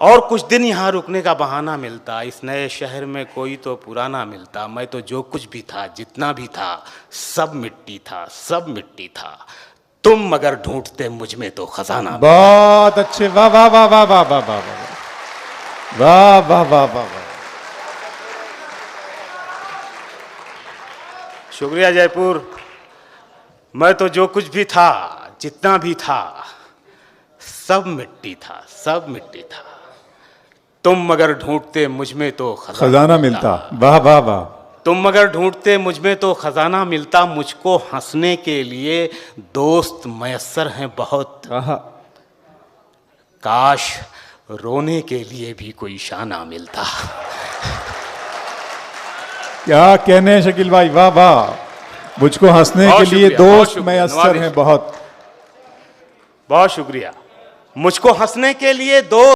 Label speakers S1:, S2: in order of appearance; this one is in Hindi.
S1: और कुछ दिन यहाँ रुकने का बहाना मिलता, इस नए शहर में कोई तो पुराना मिलता। मैं तो जो कुछ भी था, जितना भी था, सब मिट्टी था, सब मिट्टी था। तुम मगर ढूंढते मुझ में तो खजाना।
S2: बहुत अच्छे, वाह वाह वाह वाह वाह वाह वाह वाह वाह वाह वाह वाह।
S1: शुक्रिया जयपुर। मैं तो जो कुछ भी था, जितना भी था, सब मिट्टी था, सब मिट्टी था। तुम मगर ढूंढते मुझ में तो
S2: खजाना मिलता। वाह वाह वाह।
S1: तुम मगर ढूंढते मुझ में तो खजाना मिलता। मुझको हंसने के लिए दोस्त मयस्सर हैं बहुत।
S2: आहा।
S1: काश रोने के लिए भी कोई शाना मिलता।
S2: क्या कहने शकील भाई, वाह वाह। मुझको हंसने के लिए दोस्त मयस्सर हैं बहुत।
S1: बहुत शुक्रिया। मुझको हंसने के लिए दोस्त